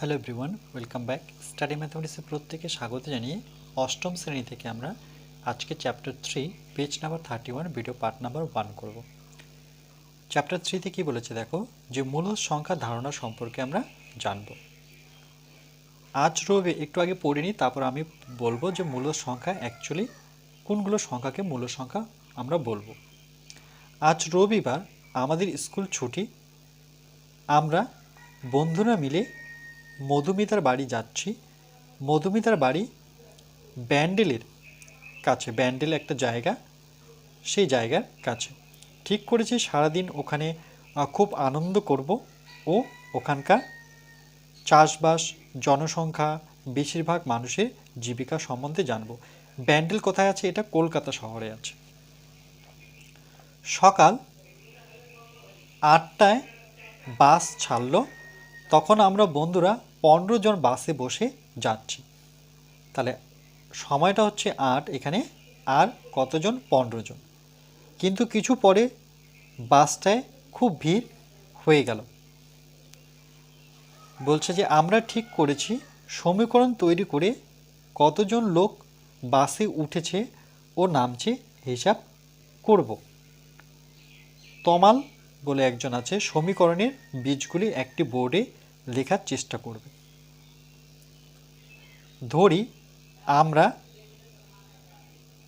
Hello everyone, welcome back. Study ম্যাথমেটিক্সে প্রত্যেকে স্বাগত জানিয়ে অষ্টম শ্রেণী থেকে আমরা আজকে chapter 3 page number 31 video part number 1 করব। চ্যাপ্টার 3তে কি বলেছে দেখো, যে মূলদ সংখ্যা ধারণা সম্পর্কে আমরা জানব। আজ রবি একটু আগে পড়ে নিই, তারপর আমি বলবো যে মূলদ সংখ্যা অ্যাকচুয়ালি কোনগুলো সংখ্যাকে মূলদ সংখ্যা আমরা বলবো। আজ রবিবার, আমাদের স্কুল ছুটি। আমরা বন্ধুরা মিলে মধুমিতার বাড়ি যাচ্ছি। মধুমিতার বাড়ি ব্যান্ডেলের কাছে, ব্যান্ডেল একটা জায়গা, সেই জায়গার কাছে। ঠিক করেছি সারাদিন ওখানে খুব আনন্দ করব ও ওখানকার চাষবাস, জনসংখ্যা, বেশিরভাগ মানুষের জীবিকা সম্বন্ধে জানব। ব্যান্ডেল কোথায় আছে? এটা কলকাতা শহরে আছে। সকাল 8টায় বাস ছাড়লো। তখন আমরা বন্ধুরা 15 জন বাসে বসে যাচ্ছি। তাহলে সময়টা হচ্ছে 8, এখানে আর কতজন? 15 জন। কিন্তু কিছু পরে বাসটায় খুব ভিড় হয়ে গেল। বলছে যে আমরা ঠিক করেছি সমীকরণ তৈরি করে কতজন লোক বাসে উঠেছে ও নামছে হিসাব করব। তমাল বলে একজন আছে, সমীকরণের বীজগুলি একটি বোর্ডে লেখার চেষ্টা করবে। ধরি আমরা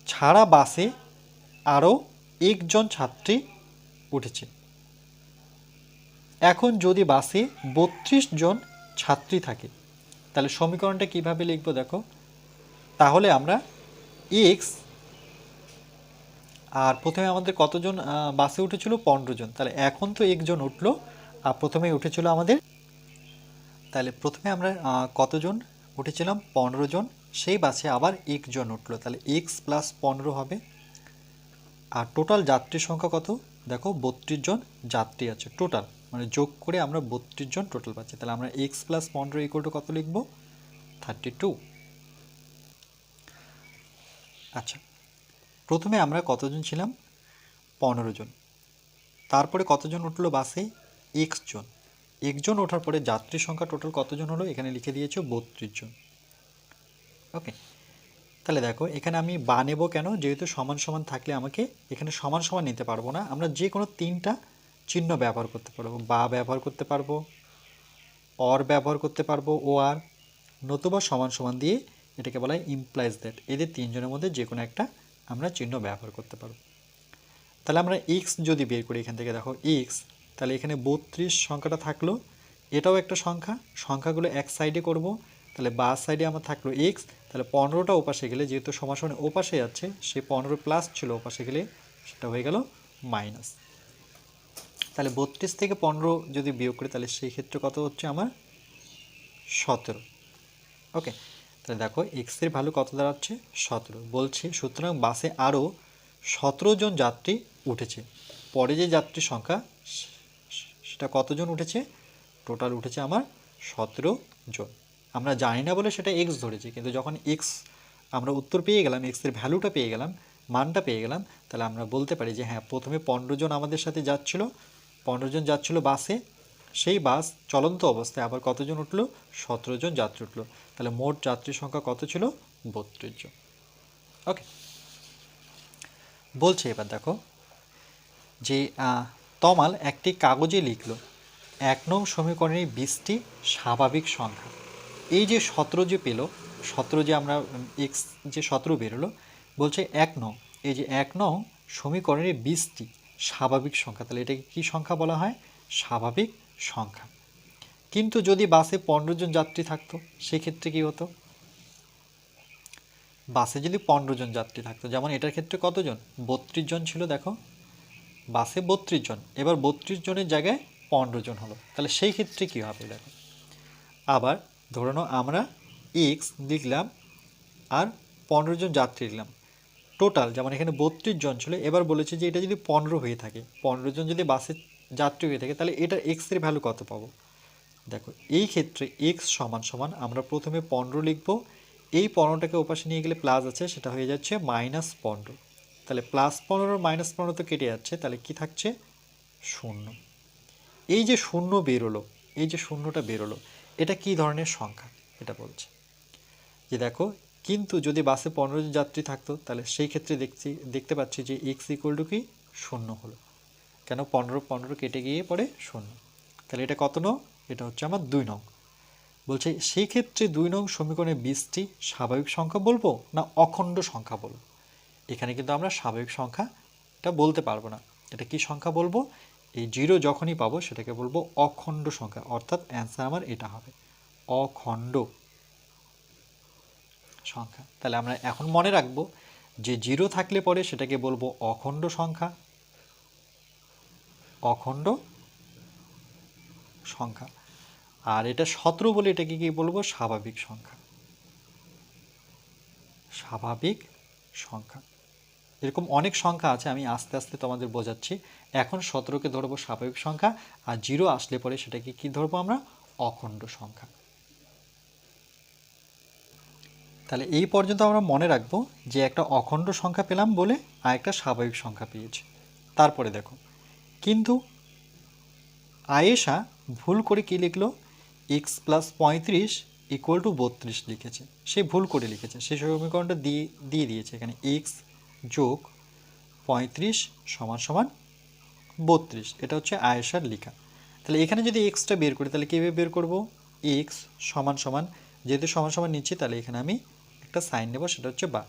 ছাড়া বাসে আরও একজন ছাত্রী উঠেছে। এখন যদি বাসে 32 জন ছাত্রী থাকে, তাহলে সমীকরণটা কিভাবে লিখব দেখো। তাহলে আমরা এক্স, আর প্রথমে আমাদের কতজন বাসে উঠেছিল? 15 জন। তাহলে এখন তো একজন উঠলো, আর প্রথমে উঠেছিল আমাদের, তাহলে প্রথমে আমরা কতজন উঠেছিলাম? 15 জন। সেই বাসে আবার একজন উঠলো, তাহলে এক্স প্লাস 15 হবে। আর টোটাল যাত্রীর সংখ্যা কত দেখো? 32 জন যাত্রী আছে টোটাল, মানে যোগ করে আমরা 32 জন টোটাল পাচ্ছি। তাহলে আমরা এক্স প্লাস 15 ইকুয়াল টু কত লিখবো? 32। আচ্ছা, প্রথমে আমরা কতজন ছিলাম? 15 জন। তারপরে কতজন উঠলো বাসে? এক্স জন। একজন ওঠার পরে যাত্রীর সংখ্যা টোটাল কতজন হলো? এখানে লিখে দিয়েছে 32 জন। ওকে, তাহলে দেখো এখানে আমি বা নেব কেন? যেহেতু সমান সমান থাকলে আমাকে এখানে সমান সমান নিতে পারবো না। আমরা যে কোনো 3টা চিহ্ন ব্যবহার করতে পারবো। বা ব্যবহার করতে পারবো, অর ব্যবহার করতে পারবো, ও আর, নতুবা সমান সমান দিয়ে এটাকে বলা হয় ইমপ্লাইজ দ্যাট। এদের তিনজনের মধ্যে যে কোনো একটা আমরা চিহ্ন ব্যবহার করতে পারবো। তাহলে আমরা এক্স যদি বের করি এখান থেকে, দেখো এক্স, তাহলে এখানে 32 সংখ্যাটা থাকলো, এটাও একটা সংখ্যা। সংখ্যাগুলো এক সাইডে করব, তাহলে বা সাইডে আমার থাকলো এক্স। তাহলে 15টা ওপাশে গেলে, যেহেতু সমান সমান ওপাশে যাচ্ছে, সে 15 প্লাস ছিল, ওপাশে গেলে সেটা হয়ে গেল মাইনাস। তাহলে 32 থেকে 15 যদি বিয়োগ করি, তাহলে সেই ক্ষেত্রে কত হচ্ছে আমার? 17। ওকে, তাহলে দেখো এক্সের ভ্যালু কত দাঁড়াচ্ছে? 17 বলছে। সুতরাং বাসে আরও 17 জন যাত্রী উঠেছে। পরে যে যাত্রীর সংখ্যা সেটা কতজন উঠেছে? টোটাল উঠেছে আমার 17 জন। আমরা জানি না বলে সেটা এক্স ধরেছি, কিন্তু যখন এক্স আমরা উত্তর পেয়ে গেলাম, এক্সের ভ্যালুটা পেয়ে গেলাম, মানটা পেয়ে গেলাম, তাহলে আমরা বলতে পারি যে হ্যাঁ, প্রথমে 15 জন আমাদের সাথে যাচ্ছিল, 15 জন যাচ্ছিল বাসে। সেই বাস চলন্ত অবস্থায় আবার কতজন উঠলো? 17 জন যাত্রী উঠলো। তাহলে মোট যাত্রীর সংখ্যা কত ছিল? 32 জন। ওকে, বলছে এবার দেখো যে তমাল একটি কাগজে লিখল 1 নং সমীকরণের 20টি স্বাভাবিক সংখ্যা। এই যে 17 যে পেল, 17 যে আমরা এক্স যে 17 বেরোলো, বলছে 1 নং, এই যে 1 নং সমীকরণের 20টি স্বাভাবিক সংখ্যা। তাহলে এটাকে কী সংখ্যা বলা হয়? স্বাভাবিক সংখ্যা। কিন্তু যদি বাসে 15 জন যাত্রী থাকতো, সেক্ষেত্রে কী হতো? বাসে যদি 15 জন যাত্রী থাকতো, যেমন এটার ক্ষেত্রে কতজন? 32 জন ছিল। দেখো বাসে 32 জন, এবার 32 জনের জায়গায় 15 জন হলো, তাহলে সেই ক্ষেত্রে কী হবে? দেখো আবার ধরে নাও আমরা এক্স লিখলাম আর 15 জন যাত্রী লিখলাম টোটাল, যেমন এখানে 32 জন ছিল। এবার বলেছে যে এটা যদি 15 হয়ে থাকে, 15 জন যদি বাসে যাত্রী হয়ে থাকে, তাহলে এটা এক্সের ভ্যালু কত পাবো? দেখো এই ক্ষেত্রে এক্স সমান সমান আমরা প্রথমে 15 লিখব, এই 15টাকে ওপাশে নিয়ে গেলে প্লাস আছে, সেটা হয়ে যাচ্ছে -15। তাহলে +15 -15 তো কেটে যাচ্ছে, তাহলে কি থাকছে? 0। এই যে শূন্য বেরোলো, এই যে শূন্যটা বেরোলো, এটা কি ধরনের সংখ্যা এটা বলছে যে দেখো, কিন্তু যদি বাসে 15 জন যাত্রী থাকতো তাহলে সেই ক্ষেত্রে দেখতে পাচ্ছি যে এক্স ইকুয়াল টু কি 0 হলো। কেন 15 কেটে গিয়ে পড়ে 0। তাহলে এটা কত নং? এটা হচ্ছে আমার 2 নং। বলছে সেই ক্ষেত্রে 2 নং সমীকরণে 20টি স্বাভাবিক সংখ্যা বলবো না অখণ্ড সংখ্যা বলবো? এখানে কিন্তু আমরা স্বাভাবিক সংখ্যা এটা বলতে পারবো না। এটা কি সংখ্যা বলবো? এই 0 যখনই পাবো সেটাকে বলবো অখণ্ড সংখ্যা, অর্থাৎ অ্যান্সার আমার এটা হবে অখণ্ড সংখ্যা। তাহলে আমরা এখন মনে রাখবো যে 0 থাকলে পরে সেটাকে বলবো অখণ্ড সংখ্যা, অখণ্ড সংখ্যা। আর এটা 17 বলে এটাকে কি বলবো? স্বাভাবিক সংখ্যা, স্বাভাবিক সংখ্যা। এরকম অনেক সংখ্যা আছে, আমি আস্তে আস্তে তোমাদের বোঝাচ্ছি। এখন 17কে ধরবো স্বাভাবিক সংখ্যা, আর 0 আসলে পরে সেটাকে কি ধরবো আমরা? অখণ্ড সংখ্যা। তাহলে এই পর্যন্ত আমরা মনে রাখবো যে একটা অখণ্ড সংখ্যা পেলাম বলে আর একটা স্বাভাবিক সংখ্যা পেয়েছি। তারপরে দেখো, কিন্তু আয়েশা ভুল করে কি লিখলো? x + 35 = 32 লিখেছে। সে ভুল করে লিখেছে, সেই সমীকরণটা দিয়ে দিয়েছে এখানে x + 35 = 32। এটা হচ্ছে আয়েশার লেখা। তাহলে এখানে যদি এক্সটা বের করি তাহলে কীভাবে বের করব? এক্স সমান সমান, যেহেতু সমান সমান নিচ্ছি তাহলে এখানে আমি একটা সাইন নেব, সেটা হচ্ছে বা।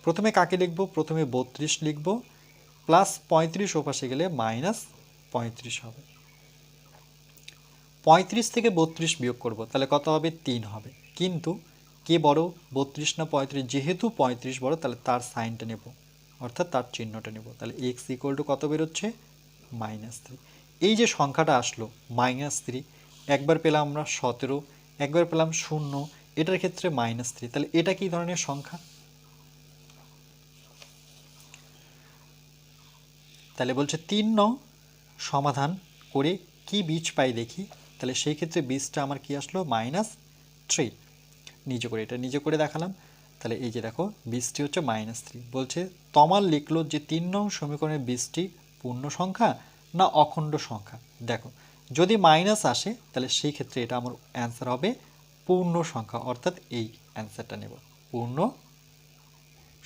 প্রথমে কাকে লিখব? প্রথমে 32 লিখব, প্লাস 35 ওপাশে গেলে -35 হবে। 35 থেকে 32 বিয়োগ করব, তাহলে কত হবে? 3 হবে। কিন্তু কে বড়, 32 না 35? যেহেতু 35 বড় তাহলে তার সাইনটা নেব, অর্থাৎ তার চিহ্নটা নেব। তাহলে x = কত বেরোচ্ছে? -3। এই যে সংখ্যাটা আসলো -3, একবার পেলাম আমরা 17, একবার পেলাম 0, এটার ক্ষেত্রে -3। তাহলে এটা কি ধরনের সংখ্যা? তাহলে বলছে 3 নং সমাধান করে কি বীজ পাই দেখি। তাহলে সেই ক্ষেত্রে বীজটা আমার কি আসলো? -3। নিজে করে, এটা নিজে করে দেখালাম। তাহলে এই যে দেখো, বীজটি হচ্ছে -3। বলছে তমাল লিখলো যে 3 নং সমীকরণের বীজটি পূর্ণ সংখ্যা না অখণ্ড সংখ্যা। দেখো, যদি মাইনাস আসে তাহলে সেই ক্ষেত্রে এটা আমার অ্যান্সার হবে পূর্ণ সংখ্যা, অর্থাৎ এই অ্যান্সারটা নেব, পূর্ণ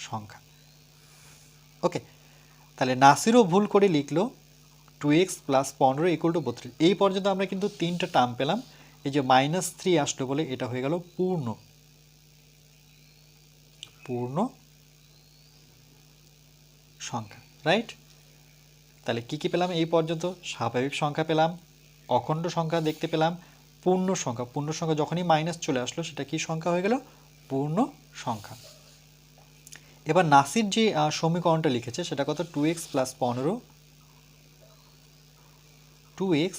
সংখ্যা। ওকে, তাহলে নাসিরও ভুল করে লিখলো 2x + 15 = 32। এই পর্যন্ত আমরা কিন্তু 3টা টার্ম পেলাম। এই যে -3 আসলো বলে এটা হয়ে গেল পূর্ণ সংখ্যা, রাইট? তাহলে কি কি পেলাম এই পর্যন্ত? স্বাভাবিক সংখ্যা পেলাম, অখণ্ড সংখ্যা দেখতে পেলাম, পূর্ণ সংখ্যা। পূর্ণ সংখ্যা যখনই মাইনাস চলে আসলো সেটা কি সংখ্যা হয়ে গেল? পূর্ণ সংখ্যা। এবার নাসির যে সমীকরণটা লিখেছে সেটা কত? 2x + 15, 2x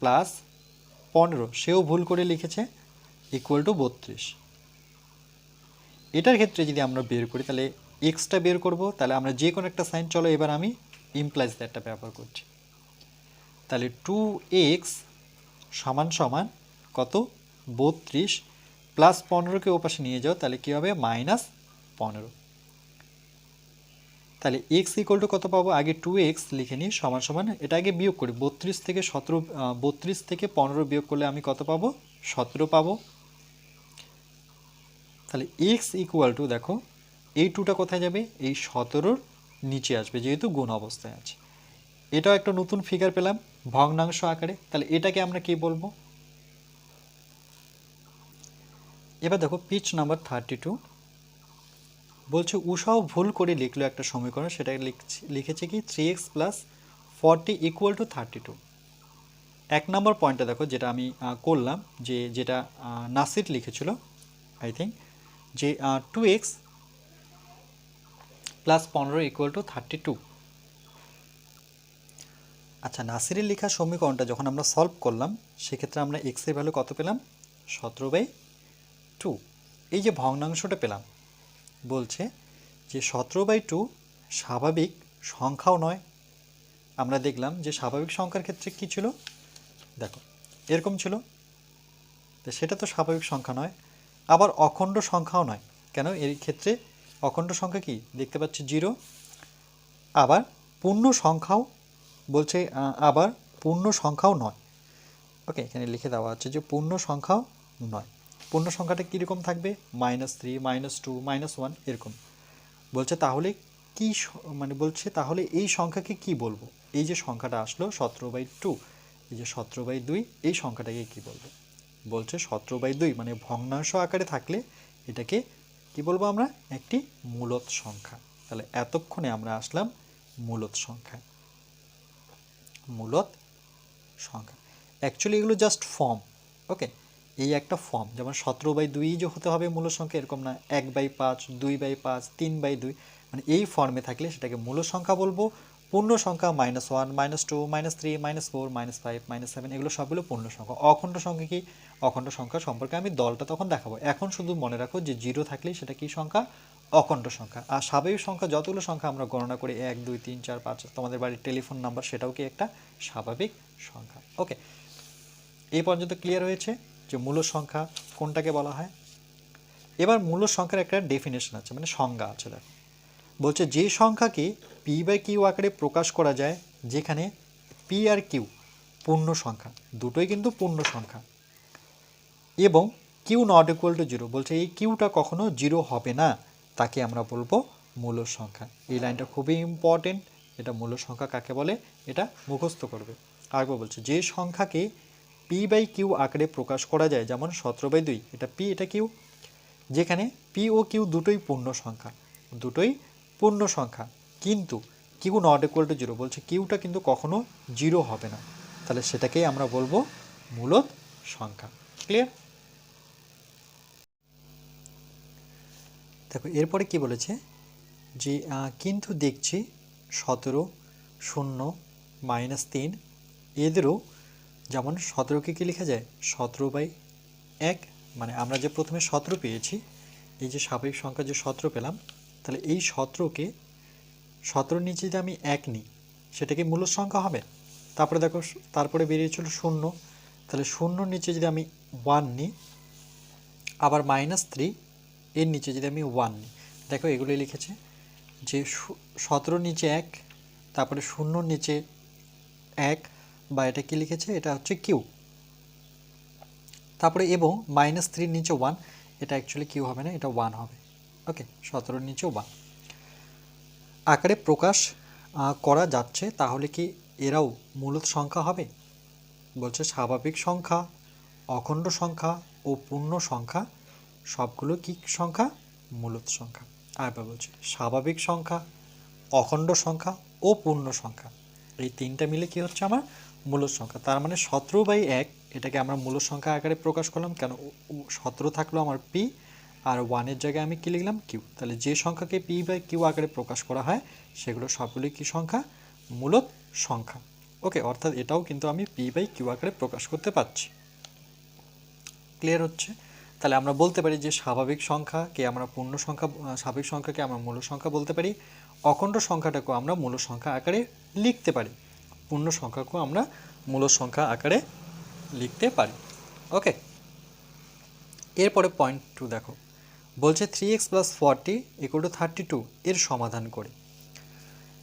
+ 15, সেও ভুল করে লিখেছে = 32। এটার ক্ষেত্রে যদি আমরা বের করি তাহলে এক্সটা বের করব, তাহলে আমরা যে কোনো একটা সাইন, চলো এবার আমি ইমপ্লাইজ দ্যাটটা ব্যবহার করছি। তাহলে 2x = কত? 32, প্লাস 15কে ওপাশে নিয়ে যাও তাহলে কী হবে? -15। তাহলে x = কত পাবো? আগে 2x লিখে নিই, সমান এটা আগে বিয়োগ করি। 32 থেকে 15 বিয়োগ করলে আমি কত পাবো? 17 পাবো। তাহলে x = দেখো, এই 2টা কোথায় যাবে? এই 17-র নিচে আসবে, যেহেতু গুণ অবস্থায় আছে। এটাও একটা নতুন ফিগার পেলাম ভগ্নাংশ আকারে। তাহলে এটাকে আমরা কি বলবো? এবার দেখো পেজ নাম্বার 32, বলছে উষাও ভুল করে লিখলো একটা সমীকরণ, সেটা লিখেছে কি 3x + 40 = 32। 1 নম্বর পয়েন্টটা দেখো, যেটা আমি করলাম, যেটা নাসির লিখেছিল আই থিঙ্ক, যে 2x + 15 = 32। আচ্ছা, নাসিরের লেখা সমীকরণটা যখন আমরা সলভ করলাম সেক্ষেত্রে আমরা x এর ভ্যালু কত পেলাম? 17/2। এই যে ভগ্নাংশটা পেলাম, বলছে যে 17/2 স্বাভাবিক সংখ্যাও নয়। আমরা দেখলাম যে স্বাভাবিক সংখ্যার ক্ষেত্রে কি ছিল, দেখো এরকম ছিল, তো সেটা তো স্বাভাবিক সংখ্যা নয়। আবার অখণ্ড সংখ্যাও নয়। কেন? এর ক্ষেত্রে অখণ্ড সংখ্যা কি দেখতে পাচ্ছি? 0। আবার পূর্ণ সংখ্যাও বলছে, আবার পূর্ণ সংখ্যাও নয়। ওকে, এখানে লিখে দেওয়া আছে যে পূর্ণ সংখ্যাও নয়। পূর্ণ সংখ্যাটা কীরকম থাকবে? -3, -2, -1 এরকম। বলছে তাহলে কি মানে বলছে তাহলে এই সংখ্যাকে কি বলবো? এই যে সংখ্যাটা আসলো 17/2, এই যে 17/2 এই সংখ্যাটাকে কি বলবো? বলছে 17/2 মানে ভগ্নাংশ আকারে থাকলে এটাকে কি বলবো আমরা? একটি মূলদ সংখ্যা। তাহলে এতক্ষণে আমরা আসলাম মূলদ সংখ্যা। মূলদ সংখ্যা অ্যাকচুয়ালি এগুলো জাস্ট ফর্ম। ওকে, এই একটা ফর্ম, যেমন 17/2 যে হতে হবে মূল সংখ্যা এরকম না, 1/5, 2/5, 3/2, মানে এই ফর্মে থাকলে সেটাকে মূল সংখ্যা বলবো। পূর্ণ সংখ্যা -1, -2, -3, -4, -5, -7 এগুলো সবগুলো পূর্ণ সংখ্যা। অখণ্ড সংখ্যা কি? অখণ্ড সংখ্যা সম্পর্কে আমি দলটা তখন দেখাবো। এখন শুধু মনে রাখো যে 0 থাকলেই সেটা কি সংখ্যা? অখণ্ড সংখ্যা। আর স্বাভাবিক সংখ্যা যতগুলো সংখ্যা আমরা গণনা করি 1, 2, 3, 4, 5, তোমাদের বাড়ির টেলিফোন নাম্বার, সেটাও কি একটা স্বাভাবিক সংখ্যা। ওকে, এই পর্যন্ত ক্লিয়ার হয়েছে যে মূল সংখ্যা কোনটাকে বলা হয়। এবার মূল সংখ্যার একটা ডেফিনেশন আছে, মানে সংজ্ঞা আছে। দেখো বলছে যে সংখ্যাকে p/q আকারে প্রকাশ করা যায়, যেখানে p আর q পূর্ণ সংখ্যা, দুটোই কিন্তু পূর্ণ সংখ্যা, এবং q নট ইকুয়াল টু 0, বলছে এই কিউটা কখনো 0 হবে না, তাকে আমরা বলবো মূল সংখ্যা। এই লাইনটা খুবই ইম্পর্টেন্ট। এটা মূল সংখ্যা কাকে বলে এটা মুখস্থ করবে। আরেকবার বলছে যে সংখ্যাকে p/q আকারে প্রকাশ করা যায়, যেমন 17/2, এটা p এটা q, যেখানে p ও q দুটোই পূর্ণ সংখ্যা, দুটোই পূর্ণ সংখ্যা, কিন্তু q নট ইকুয়াল টু 0, বলছে কিউটা কিন্তু কখনো 0 হবে না, তাহলে সেটাকেই আমরা বলবো মূলদ সংখ্যা। ক্লিয়ার? দেখো এরপরে কি বলেছে যে কিন্তু দেখছি 17, 0, -3 এদেরও, যেমন 17কে কি লেখা যায়? 17/1, মানে আমরা যে প্রথমে 17 পেয়েছি, এই যে স্বাভাবিক সংখ্যা যে 17 পেলাম, তাহলে এই 17কে 17 নিচে যদি আমি 1 নিই, সেটা কি মূল সংখ্যা হবে? তারপরে দেখো তারপরে বেরিয়েছিল 0, তাহলে 0 নিচে যদি আমি 1 নিই, আবার -3 এর নিচে যদি আমি 1 নিই, দেখো এগুলোই লিখেছে যে 17 নিচে 1, তারপরে 0 নিচে 1, বা এটা কি লিখেছে? এটা হচ্ছে কিউ। তারপরে এবং -3 নিচে 1, এটা অ্যাকচুয়ালি কিউ হবে না, এটা 1 হবে। ওকে, 17 নিচে 1 আকারে প্রকাশ করা যাচ্ছে, তাহলে কি এরাও মূলদ সংখ্যা হবে? বলছে স্বাভাবিক সংখ্যা, অখণ্ড সংখ্যা ও পূর্ণ সংখ্যা সবগুলো কি সংখ্যা? মূলদ সংখ্যা। আরেকবার বলছি, স্বাভাবিক সংখ্যা, অখণ্ড সংখ্যা ও পূর্ণ সংখ্যা, এই তিনটা মিলে কি হচ্ছে আমার? মূলদ সংখ্যা। তার মানে 17/1 এটাকে আমরা মূলদ সংখ্যা আকারে প্রকাশ করলাম, কেন? 17 থাকলো আমার পি, আর 1-এর জায়গায় আমি কি লিখলাম? কিউ। তাহলে যে সংখ্যাকে p/q আকারে প্রকাশ করা হয় সেগুলো সবগুলি কি সংখ্যা? মূলদ সংখ্যা। ওকে, অর্থাৎ এটাও কিন্তু আমি p/q আকারে প্রকাশ করতে পারছি। ক্লিয়ার হচ্ছে? তাহলে আমরা বলতে পারি যে স্বাভাবিক সংখ্যাকে আমরা পূর্ণ সংখ্যা, স্বাভাবিক সংখ্যাকে আমরা মূল সংখ্যা বলতে পারি, অখণ্ড সংখ্যাটাকেও আমরা মূল সংখ্যা আকারে লিখতে পারি, পূর্ণ সংখ্যাকেও আমরা মূল সংখ্যা আকারে লিখতে পারি। ওকে, এরপরে পয়েন্ট 2 দেখো, বলছে 3x + 40 = 32 এর সমাধান করি।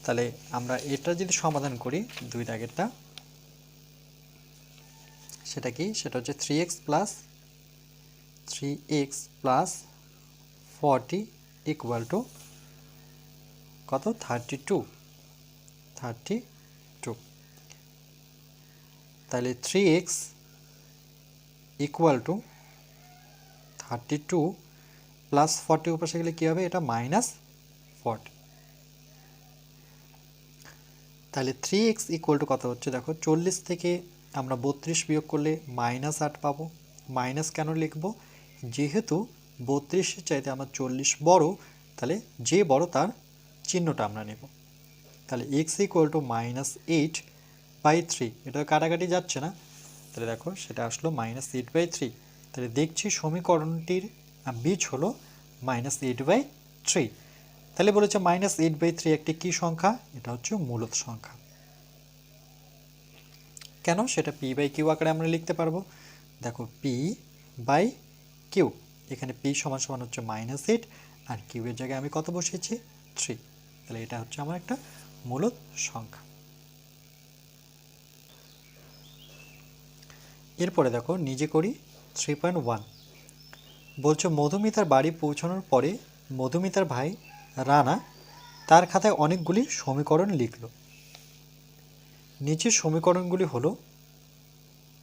তাহলে আমরা এটা যদি সমাধান করি, দুই দাগেরটা, সেটা কি? সেটা হচ্ছে 3x + 40 = কত? 32। তাহলে 3x = 32 প্লাস 40 উপাশে গেলে কী হবে? এটা -40। তাহলে 3x = কত হচ্ছে? দেখো 40 থেকে আমরা 32 বিয়োগ করলে -8 পাবো। মাইনাস কেন লিখব? যেহেতু 32-এর চাইতে আমার 40 বড়, তাহলে যে বড় তার চিহ্নটা আমরা নেব। তাহলে x = -8/3, এটা কাটাকাটি যাচ্ছে না, তাহলে দেখো সেটা আসলো -8/3। তাহলে দেখছি সমীকরণটির বীজ হলো -8/3। তাহলে বলেছে -8/3 একটি কি সংখ্যা? এটা হচ্ছে মূলদ সংখ্যা। কেন? সেটা p/q আকারে আমরা লিখতে পারবো। দেখো p/q, এখানে p = হচ্ছে -8, আর q এর জায়গায় আমি কত বসিয়েছি? 3। তাহলে এটা হচ্ছে আমার একটা মূলদ সংখ্যা। এরপরে দেখো নিজে করি 3.1। বলছো মধুমিতার বাড়ি পৌঁছানোর পরে মধুমিতার ভাই রানা তার খাতায় অনেকগুলি সমীকরণ লিখল। নিচের সমীকরণগুলি হলো,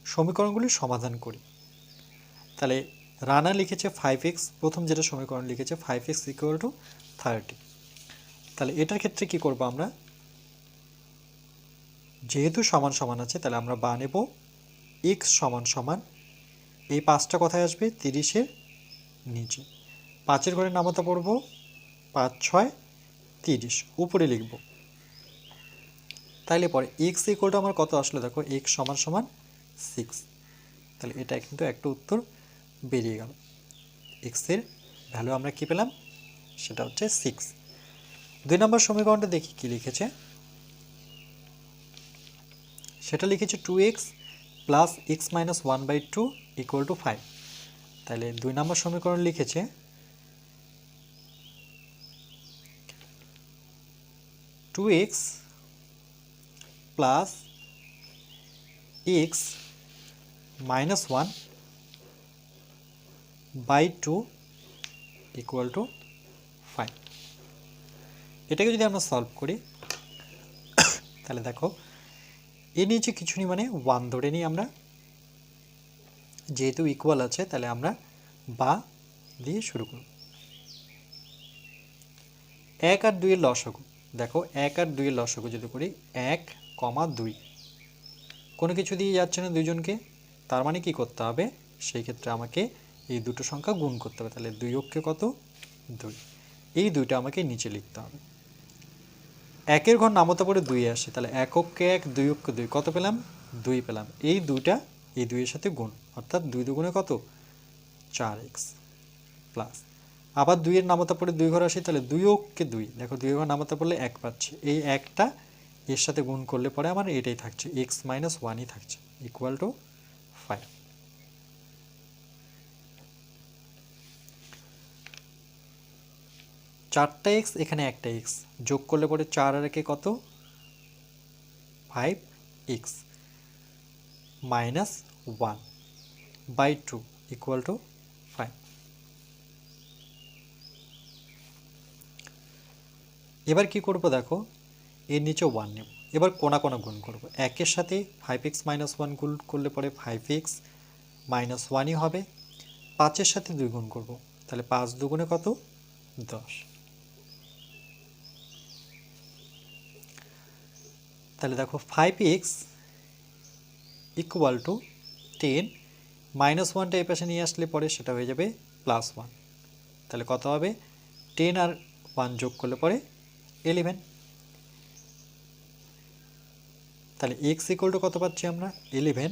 সমীকরণগুলি সমাধান করি। তাহলে রানা লিখেছে 5x, প্রথম যেটা সমীকরণ লিখেছে 5x ইকুয়াল টু 30। তাহলে এটার ক্ষেত্রে কি করব আমরা, যেহেতু সমান সমান আছে তাহলে আমরা বা নেব x সমান সমান, এই 5টা কথায় আসবে 30-এর নিচে, 5-এর ঘরে নামাতে পড়ব 5 6 30, উপরে লিখব। তাইলে পরে x ইকুয়াল টু আমার কত আসলে দেখো, x সমান সমান 6। তাহলে এটা কিন্তু একটা উত্তর বেরিয়ে গেল। x এর ভ্যালু আমরা কি পেলাম, সেটা হচ্ছে 6। 2 নম্বর সমীকরণটা দেখি কি লিখেছে, সেটা লিখেছে 2x plus x minus 1/2 equal to 5। তাহলে 2 নম্বর সমীকরণ লিখেছে 2x plus x minus 1/2 equal to 5। এটাকে যদি আমরা সলভ করি তাহলে দেখো এর নিচে কিছু নেই, মানে 1 ধরে নিই আমরা, যেহেতু ইকুয়াল আছে তাহলে আমরা বা দিয়ে শুরু করব। 1 আর 2 এর লসাগু, দেখো 1 আর 2 এর লসাগু যদি করি 1, 2, কোনো কিছু দিয়ে যাচ্ছে না দুইজনকে, তার মানে কি করতে হবে, সেই ক্ষেত্রে আমাকে এই দুটো সংখ্যা গুণ করতে হবে। তাহলে 2 অক্ষে কত 2, এই দুইটা আমাকে নিচে লিখতে হবে। 1-এর ঘর নামতে পড়ে 2 আসে, তাহলে 1 অক্ষে 1, 2 অক্ষে 2, কত পেলাম 2 পেলাম। এই দুইটা এই 2 এর সাথে গুণ, অর্থাৎ 2 দুগুণে কত 4x প্লাস, আবার 2 এর নামতা পড়ে 2 ঘর আসে, তাহলে 2 অক্ষে 2, দেখো 2 ঘর নামতা পড়লে 1 পাচ্ছি, এই 1টা এর সাথে গুণ করলে পরে আমার এটাই থাকছে, x মাইনাস 1ই থাকছে ইকুয়াল টু 5। চারটা x, এখানে একটা x, যোগ করলে পরে 4 আর 1 কত 5x মাইনাস 1/2 ইকুয়াল টু 5। এবার কি করব দেখো, এর নিচে 1 নেব, এবার কোনা কোনা গুণ করব। 1-এর সাথে 5x মাইনাস 1 গুণ করলে পরে 5x মাইনাস 1ই হবে। 5-এর সাথে 2 গুণ করব, তাহলে 5 দুগুণে কত 10। তাহলে দেখো 5x ইকুয়াল টু 10, মাইনাস 1টা এই পাশে নিয়ে আসলে পরে সেটা হয়ে যাবে প্লাস 1। তাহলে কত হবে, 10 আর 1 যোগ করলে পরে 11। তাহলে x ইকুয়াল টু কত পাচ্ছি আমরা 11,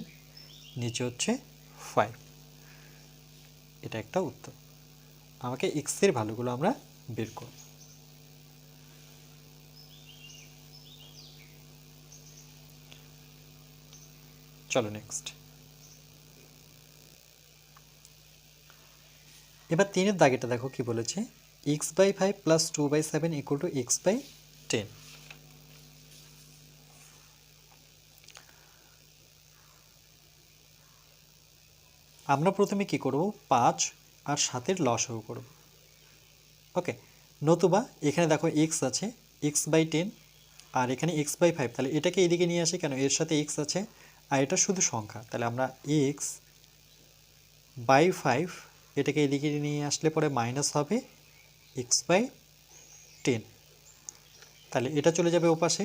নিচে হচ্ছে 5। এটা একটা উত্তর। আমাকে x এর ভ্যালুগুলো আমরা বের করব। চলো নেক্সট। এবার 3-এর দাগেটা দেখো কি বলেছে, x/5 plus 2/7 equal to x/10। আমরা প্রথমে কি করব, 5 আর 7-এর লসাগু করব। ওকে, নতুবা এখানে দেখো x আছে, x/10 আর এখানে x/5, তাহলে এটাকে এদিকে নিয়ে আসি, কেন এর সাথে x আছে আর এটা শুধু সংখ্যা, তাহলে আমরা x/5 এটাকে এদিকে নিয়ে আসলে পরে মাইনাস হবে x/10। তাহলে এটা চলে যাবে ওপাশে,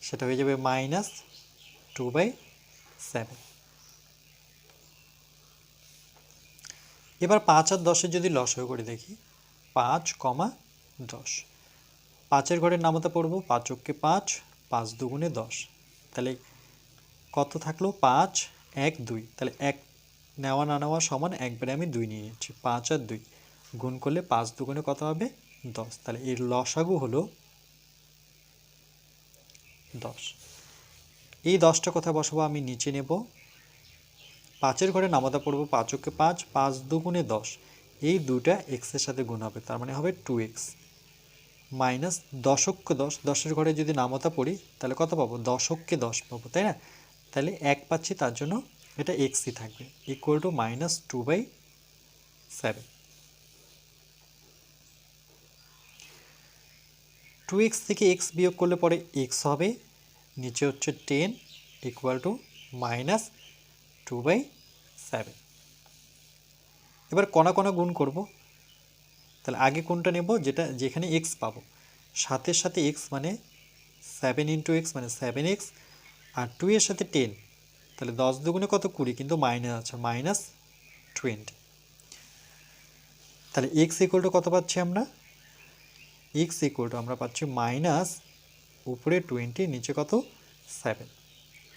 সেটা হয়ে যাবে মাইনাস 2/7। এবার 5 আর 10-এর যদি লসাগু করে দেখি, 5, 10, 5-এর ঘরের নামতা পড়ব, 5 অক্ষে 5, 5 দুগুণে 10, তাহলে কত থাকলো 5, 1, 2, তাহলে 1 নেওয়া না নেওয়া সমান, একবারে আমি 2 নিয়ে নিচ্ছি, 5 আর 2 গুণ করলে 5 দুগুণে কত হবে 10, তাহলে এর লসাগু হলো 10। এই 10টা কথা বসাবো আমি নিচে নেব, 5-এর ঘরে নামতা পড়ব, 5 অক্ষে 5, 5 দুগুণে 10, এই দুটা x এর সাথে গুণ হবে, তার মানে হবে 2x মাইনাস 10 অক্ষে 10, 10-এর ঘরে যদি নামতা পড়ি তাহলে কত পাবো, 10 অক্ষে 10 পাবো, তাই না? তাহলে 1 পাচ্ছি, তার জন্য এটা এক্সই থাকবে, ইকুয়াল টু -2/7। 2x থেকে x বিয়োগ করলে পরে x হবে, নিচে হচ্ছে 10 ইকুয়াল টু -2/7। এবার কণা কণা গুণ করব, তাহলে আগে কোনটা নেব, যেখানে x পাবো, সাথে সাথে x মানে 7 ইন্টু এক্স মানে 7x, আর 2 এর সাথে 10, তাহলে 10 দুগুণে কত 20, কিন্তু মাইনাস আছে, -20। তাহলে x ইকুয়াল টু কত পাচ্ছি আমরা, x ইকুয়াল টু আমরা পাচ্ছি মাইনাস উপরে 20 নিচে কত 7,